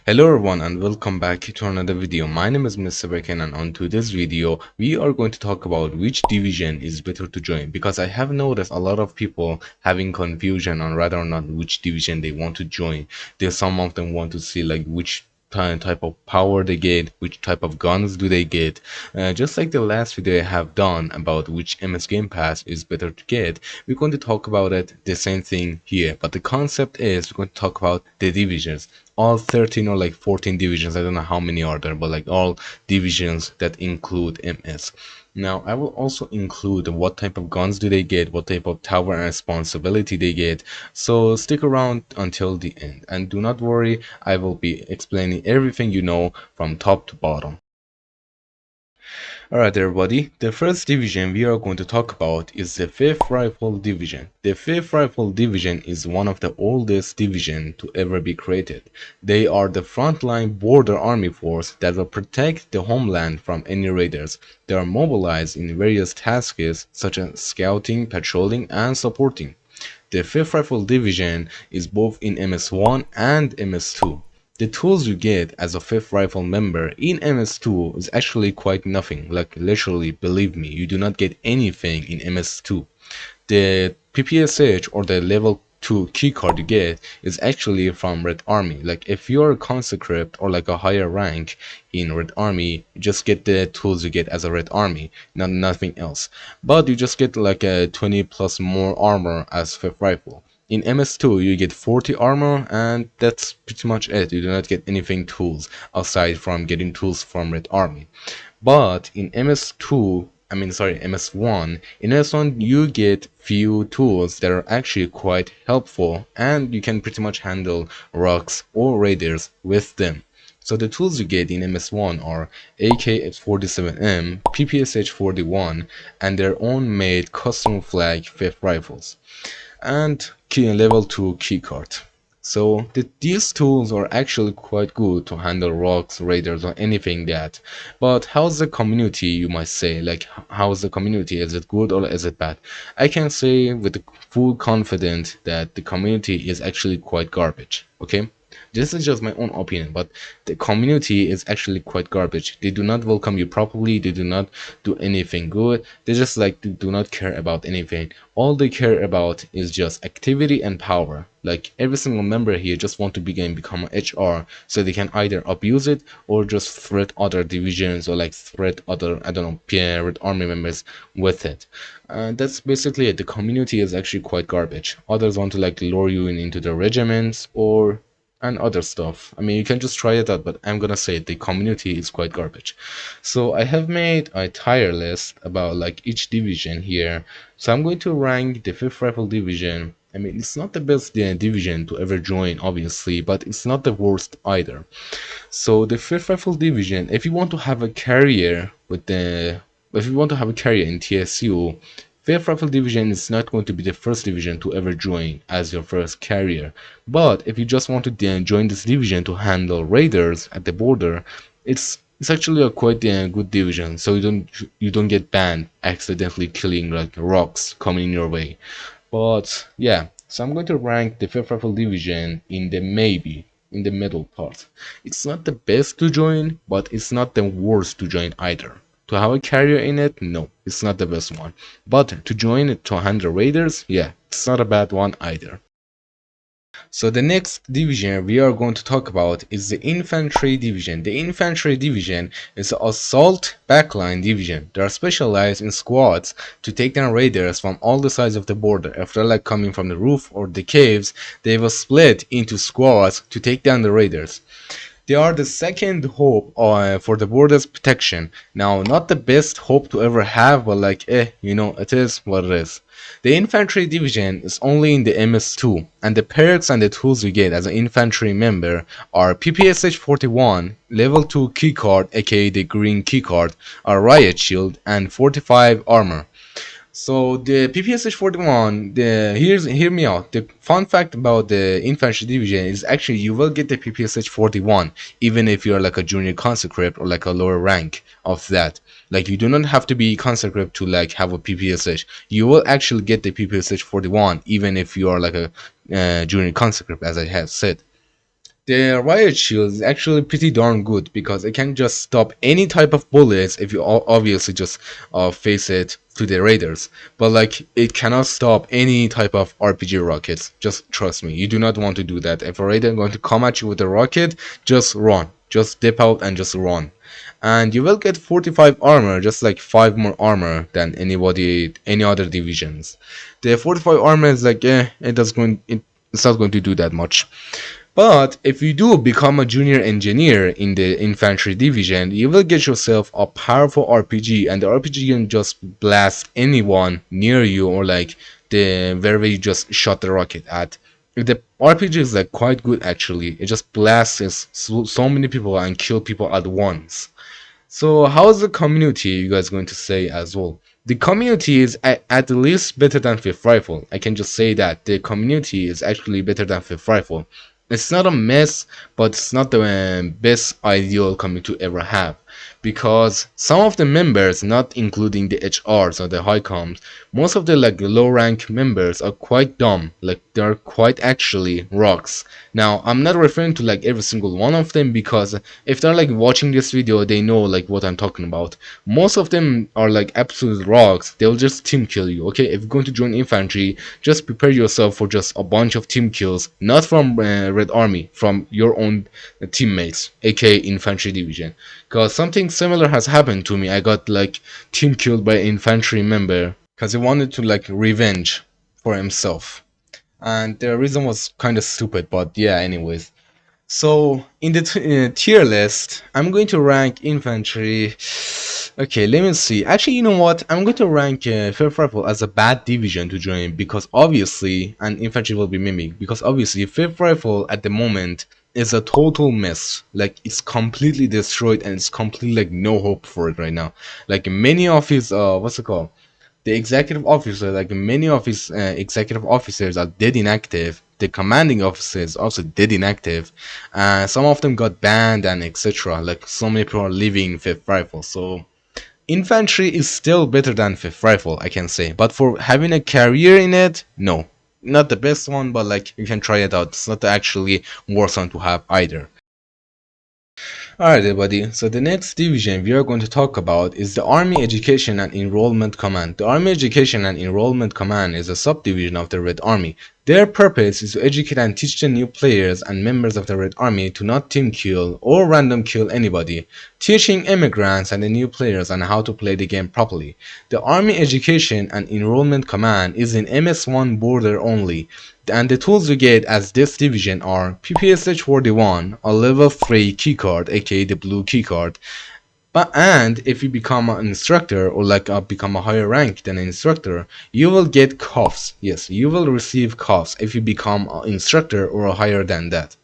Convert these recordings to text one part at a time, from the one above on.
Hello everyone and welcome back to another video. My name is Mr. Becken and on today's video we are going to talk about which division is better to join, because I have noticed a lot of people having confusion on whether or not which division they want to join. There's some of them want to see like which type of power they get, which type of guns do they get. Just like the last video I have done about which MS Game Pass is better to get, we're going to talk about it the same thing here, but the concept is we're going to talk about the divisions, all 13 or like 14 divisions. I don't know how many are there, but like all divisions that include MS. Now I will also include what type of guns do they get, what type of tower and responsibility they get. So stick around until the end and do not worry, I will be explaining everything you know from top to bottom. Alright everybody, the first division we are going to talk about is the 5th Rifle Division. The 5th Rifle Division is one of the oldest divisions to ever be created. They are the frontline border army force that will protect the homeland from any raiders. They are mobilized in various tasks such as scouting, patrolling, and supporting. The 5th Rifle Division is both in MS1 and MS2. The tools you get as a 5th Rifle member in MS2 is actually quite nothing, like literally, believe me, you do not get anything in MS2. The PPSH or the level 2 keycard you get is actually from Red Army. Like if you're a consecrate or like a higher rank in Red Army, you just get the tools you get as a Red Army, nothing else. But you just get like a 20 plus more armor as 5th Rifle. In MS2 you get 40 armor and that's pretty much it. You do not get anything tools aside from getting tools from Red Army. But in MS1, in MS1 you get few tools that are actually quite helpful and you can pretty much handle rocks or raiders with them. So the tools you get in MS1 are AK-47M, PPSH-41 and their own made custom flag 5th rifles and level 2 keycard. So these tools are actually quite good to handle rocks, raiders or anything that. But how's the community, you might say? Like how's the community? Is it good or is it bad? I can say with full confidence that the community is actually quite garbage. Okay? This is just my own opinion, but the community is actually quite garbage. They do not welcome you properly, they do not do anything good, they just like do not care about anything. All they care about is just activity and power. Like every single member here just want to become an HR so they can either abuse it or just threat other divisions or like threat other, I don't know, Red Army members with it. That's basically it. The community is actually quite garbage. Others want to like lure you into the regiments or and other stuff. I mean, you can just try it out, but I'm gonna say the community is quite garbage. So I have made a tier list about like each division here. So I'm going to rank the 5th Rifle Division. I mean, it's not the best division to ever join, obviously, but it's not the worst either. So the 5th Rifle Division, if you want to have a career in TSU, 5th Rifle Division is not going to be the first division to ever join as your first carrier. But if you just want to join this division to handle raiders at the border, it's actually a quite good division, so you don't get banned accidentally killing like rocks coming in your way. But yeah, so I'm going to rank the 5th Rifle Division in the maybe, in the middle part. It's not the best to join, but it's not the worst to join either. To have a carrier in it, no, it's not the best one. But to join it to handle raiders, yeah, it's not a bad one either. So the next division we are going to talk about is the Infantry Division. The Infantry Division is the Assault Backline Division. They are specialized in squads to take down raiders from all the sides of the border. If they're like coming from the roof or the caves, they will split into squads to take down the raiders. They are the second hope for the border's protection. Now, not the best hope to ever have, but like, it is what it is. The infantry division is only in the MS2, and the perks and the tools you get as an infantry member are PPSH-41, level 2 keycard, aka the green keycard, a riot shield, and 45 armor. So the PPSH-41, hear me out. The fun fact about the infantry division is actually you will get the PPSH-41 even if you're like a junior consecrate or like a lower rank of that. Like you do not have to be consecrate to like have a PPSH. You will actually get the PPSH-41 even if you are like a junior consecrate, as I have said. The riot shield is actually pretty darn good because it can just stop any type of bullets if you obviously just face it to the raiders. But like it cannot stop any type of RPG rockets. Just trust me, you do not want to do that. If a raider is going to come at you with a rocket, just run. Just dip out and just run. And you will get 45 armor, just like 5 more armor than any other divisions. The 45 armor is like it's not going to do that much. But if you do become a junior engineer in the infantry division, you will get yourself a powerful RPG, and the RPG can just blast anyone near you or like the wherever you just shot the rocket at. The RPG is like quite good actually. It just blasts so many people and kill people at once. So how's the community, you guys going to say as well? The community is at least better than Fifth Rifle. I can just say that the community is actually better than Fifth Rifle. It's not a mess, but it's not the best ideal community to ever have. Because some of the members, not including the HRs or the high comms, most of the like low rank members are quite dumb. Like they're quite actually rocks. Now I'm not referring to like every single one of them because if they're like watching this video, they know like what I'm talking about. Most of them are like absolute rocks. They'll just team kill you. Okay, if you're going to join infantry, just prepare yourself for just a bunch of team kills, not from Red Army, from your own teammates, aka infantry division. Because something similar has happened to me. I got like team killed by an infantry member because he wanted to like revenge for himself, and the reason was kind of stupid. But yeah, anyways. So in the tier list, I'm going to rank infantry. Okay, let me see. Actually, you know what? I'm going to rank Fifth Rifle as a bad division to join because obviously, and infantry will be mimic because obviously Fifth Rifle at the moment is a total mess. Like it's completely destroyed and it's completely like no hope for it right now. Like many of his what's it called? The executive officer, like many of his executive officers are dead inactive. The commanding officers also dead inactive. Some of them got banned and etc. Like so many people are leaving Fifth Rifle. So infantry is still better than Fifth Rifle, I can say. But for having a career in it, no. Not the best one, but like you can try it out. It's not actually worth one to have either. Alright everybody, so the next division we are going to talk about is the Army Education and Enrollment Command. The Army Education and Enrollment Command is a subdivision of the Red Army. Their purpose is to educate and teach the new players and members of the Red Army to not team kill or random kill anybody, teaching immigrants and the new players on how to play the game properly. The Army Education and Enrollment Command is in MS1 border only, and the tools you get as this division are PPSH41, a level 3 keycard aka the blue keycard, and if you become an instructor or like become a higher rank than an instructor, you will get cuffs. Yes, you will receive cuffs if you become an instructor or higher than that.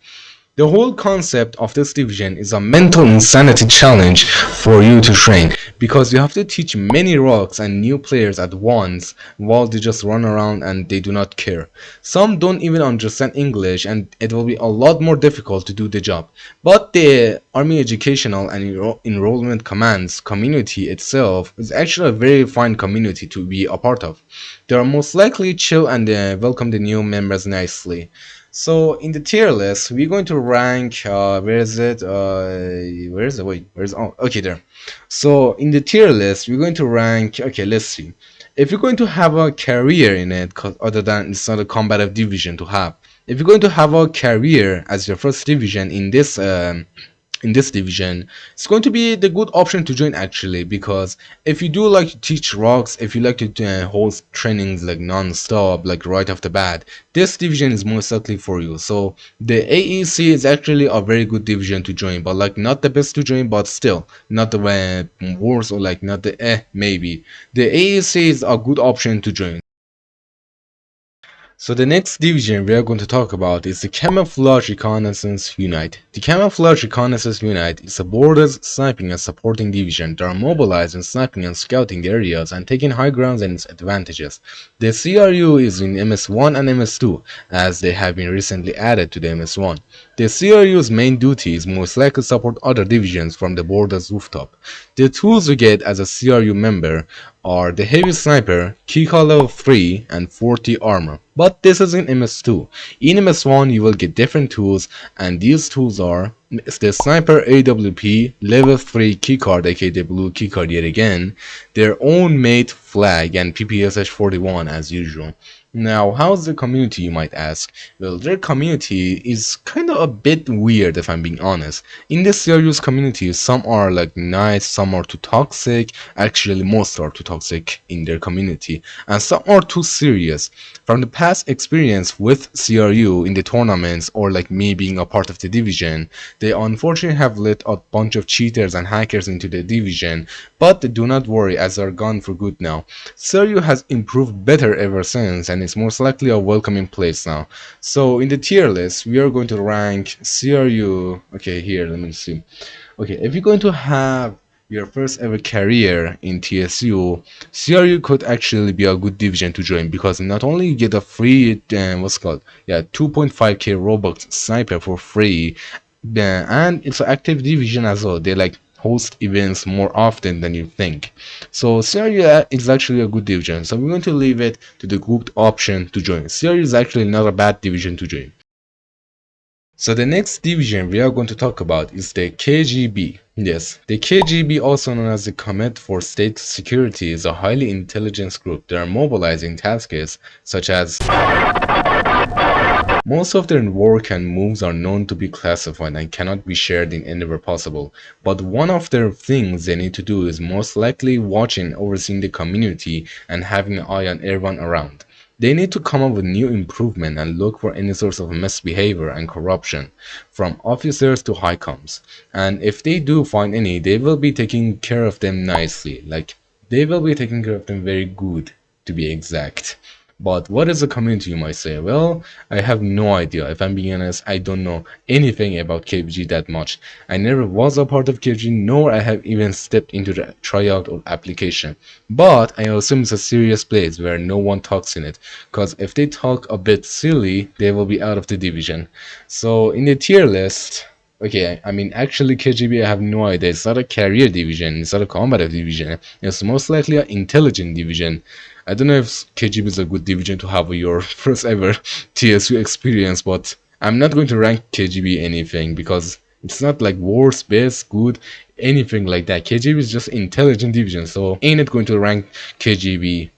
The whole concept of this division is a mental insanity challenge for you to train because you have to teach many rocks and new players at once while they just run around and they do not care. Some don't even understand English and it will be a lot more difficult to do the job. But the Army Educational and Enrollment Commands community itself is actually a very fine community to be a part of. They are most likely chill and welcome the new members nicely. So in the tier list, we're going to rank. Where is it? Where is it? Wait, where's? Oh, okay, there. So in the tier list, we're going to rank. Okay, let's see. If you're going to have a career in it, cause other than it's not a combative division to have. If you're going to have a career as your first division in this division, it's going to be the good option to join actually, because if you do like to teach rocks, if you like to host trainings like non-stop, like right off the bat, this division is most likely for you. So the AEC is actually a very good division to join, but like not the best to join, but still not the worst or like not the maybe. The AEC is a good option to join. So the next division we are going to talk about is the Camouflage Reconnaissance Unit. The Camouflage Reconnaissance Unit is a borders, sniping and supporting division that are mobilized in sniping and scouting the areas and taking high grounds and its advantages. The CRU is in MS1 and MS2 as they have been recently added to the MS1. The CRU's main duty is most likely to support other divisions from the borders rooftop. The tools you get as a CRU member are the Heavy Sniper, Keycard level 3, and 40 armor. But this is in MS2. In MS1 you will get different tools, and these tools are the Sniper AWP, level 3 keycard aka the blue keycard yet again, their own made flag, and PPSH 41 as usual. Now, how's the community, you might ask? Well, their community is kind of a bit weird if I'm being honest. In this serious community, some are like nice, some are too toxic, actually most are too toxic in their community, and some are too serious. From the past experience with CRU in the tournaments, or like me being a part of the division, they unfortunately have let a bunch of cheaters and hackers into the division, but do not worry as they're gone for good now. CRU has improved better ever since, and it's most likely a welcoming place now. So in the tier list, we are going to rank CRU. Okay, here, let me see. Okay, if you're going to have your first ever career in TSU, CRU could actually be a good division to join because not only you get a free, what's it called, yeah, 2.5k Robux sniper for free, and it's an active division as well. They like host events more often than you think. So Syria is actually a good division. So we're going to leave it to the good option to join. Syria is actually not a bad division to join. So the next division we are going to talk about is the KGB. Yes, the KGB, also known as the Command for State Security, is a highly intelligence group that are mobilizing tasks such as most of their work and moves are known to be classified and cannot be shared in anywhere possible, but one of their things they need to do is most likely watching, overseeing the community and having an eye on everyone around. They need to come up with new improvement and look for any sorts of misbehavior and corruption, from officers to high coms. And if they do find any, they will be taking care of them nicely. Like, they will be taking care of them very good, to be exact. But what is a community, you might say? Well, I have no idea. If I'm being honest, I don't know anything about KFG that much. I never was a part of KFG, nor I have even stepped into the tryout or application. But I assume it's a serious place where no one talks in it, because if they talk a bit silly, they will be out of the division. So in the tier list, okay, I mean, actually, KGB, I have no idea. It's not a career division, it's not a combative division. It's most likely an intelligent division. I don't know if KGB is a good division to have your first ever TSU experience, but I'm not going to rank KGB anything because it's not like worst, best, good, anything like that. KGB is just intelligent division, so ain't it going to rank KGB.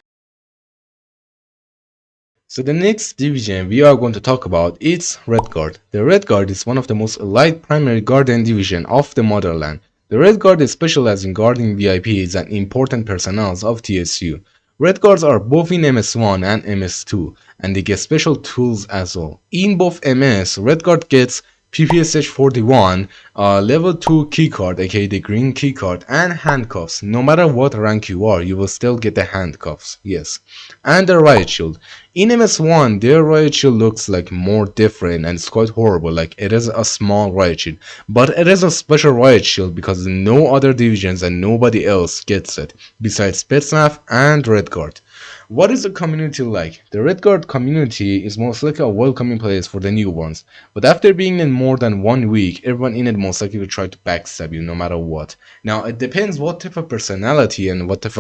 So the next division we are going to talk about is Red Guard. The Red Guard is one of the most elite primary guardian division of the motherland. The Red Guard is specialized in guarding VIPs and important personnel of TSU. Red Guards are both in MS1 and MS2, and they get special tools as well. In both MS, Red Guard gets PPSH 41, level 2 keycard aka the green keycard, and handcuffs. No matter what rank you are, you will still get the handcuffs, yes. And the riot shield. In MS1, their riot shield looks like more different and it's quite horrible, like it is a small riot shield. But it is a special riot shield because no other divisions and nobody else gets it, besides Spetsnaz and Red Guard. What is the community like? The Red Guard community is most likely a welcoming place for the newborns, but after being in more than 1 week, everyone in it most likely will try to backstab you no matter what. Now it depends what type of personality and what type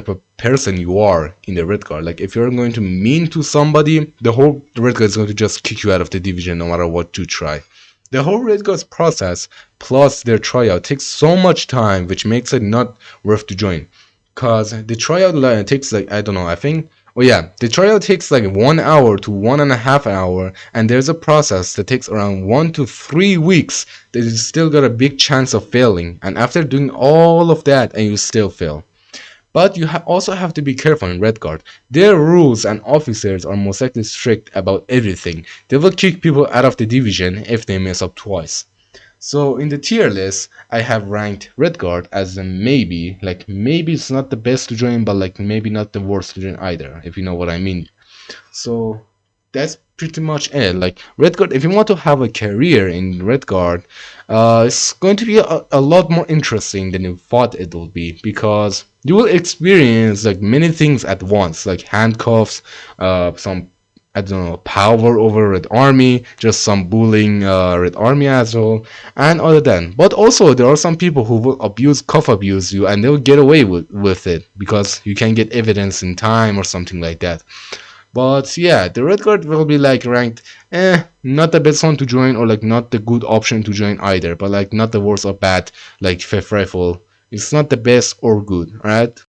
of person you are in the Red Guard. Like if you're going to mean to somebody, the whole Red Guard is going to just kick you out of the division no matter what you try. The whole Red Guards process plus their tryout takes so much time, which makes it not worth to join. Cause the tryout takes like, I don't know, I think, oh yeah, the tryout takes like 1 hour to 1.5 hours, and there's a process that takes around 1 to 3 weeks that you still got a big chance of failing, and after doing all of that and you still fail. But you also have to be careful in Red Guard. Their rules and officers are most likely strict about everything. They will kick people out of the division if they mess up twice. So in the tier list, I have ranked Red Guard as a maybe. Like maybe it's not the best to join, but like maybe not the worst to join either, if you know what I mean. So that's pretty much it. Like Red Guard, if you want to have a career in Red Guard, it's going to be a lot more interesting than you thought it would be, because you will experience like many things at once, like handcuffs, some I don't know, power over Red Army, just some bullying Red Army as well, and other than. But also there are some people who will abuse you, and they'll get away with it because you can get evidence in time or something like that. But yeah, the red guard will be like ranked, not the best one to join or like not the good option to join either, but like not the worst or bad, like fifth rifle. It's not the best or good, right?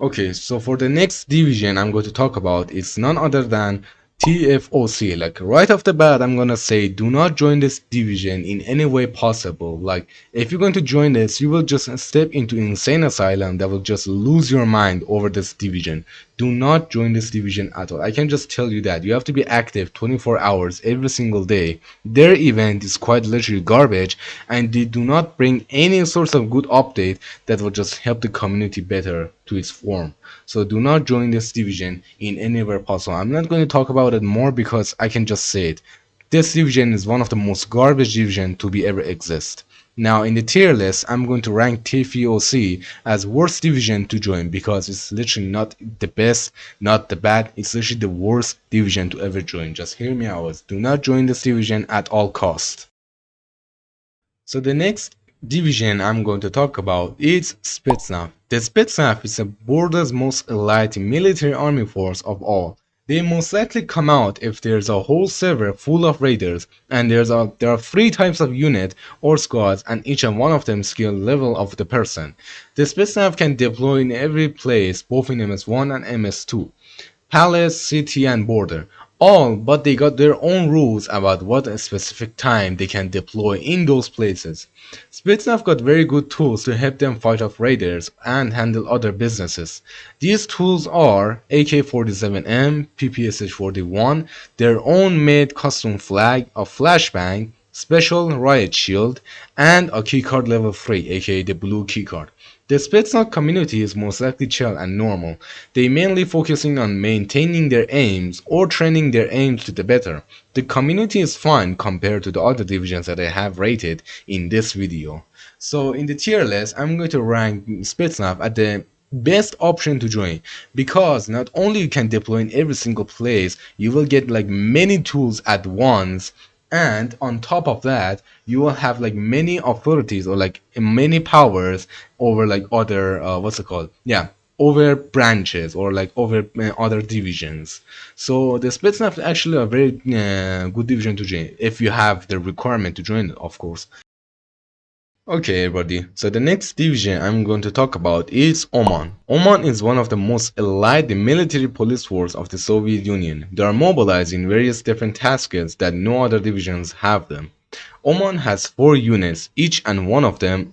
Okay, so for the next division I'm going to talk about, it's none other than TFOC. Like right off the bat, I'm gonna say do not join this division in any way possible. Like if you're going to join this, you will just step into insane asylum that will just lose your mind over this division. Do not join this division at all. I can just tell you that you have to be active 24 hours every single day. Their event is quite literally garbage, and they do not bring any source of good update that will just help the community better to its form. So do not join this division in anywhere possible. I'm not going to talk about it more because I can just say it. This division is one of the most garbage division to be ever exist. Now in the tier list, I'm going to rank TFOC as worst division to join because it's literally not the best, not the bad, it's literally the worst division to ever join. Just hear me out. Do not join this division at all cost. So the next division I'm going to talk about is Spetsnaz. The Spetsnaz is the border's most elite military army force of all. They most likely come out if there's a whole server full of raiders, and there are three types of unit or squads, and each and one of them skill level of the person. The Spetsnaz can deploy in every place, both in MS1 and MS2. Palace, city, and border. All, but they got their own rules about what a specific time they can deploy in those places. Spetsnaz got very good tools to help them fight off raiders and handle other businesses. These tools are AK-47M, PPSH-41, their own made custom flag, a flashbang, special riot shield, and a keycard level 3, aka the blue keycard. The Spetsnaz community is most likely chill and normal. They mainly focusing on maintaining their aims or training their aims to the better. The community is fine compared to the other divisions that I have rated in this video. So in the tier list, I'm going to rank Spetsnaz at the best option to join because not only you can deploy in every single place, you will get like many tools at once, and on top of that you will have like many authorities or like many powers over like other what's it called, yeah, over branches or like over other divisions. So the Spetsnaz is actually a very good division to join if you have the requirement to join it, of course. Okay, everybody, so the next division I'm going to talk about is Oman. Oman is one of the most elite military police force of the Soviet Union. They are mobilized in various different tasks that no other divisions have them. Oman has 4 units, each and one of them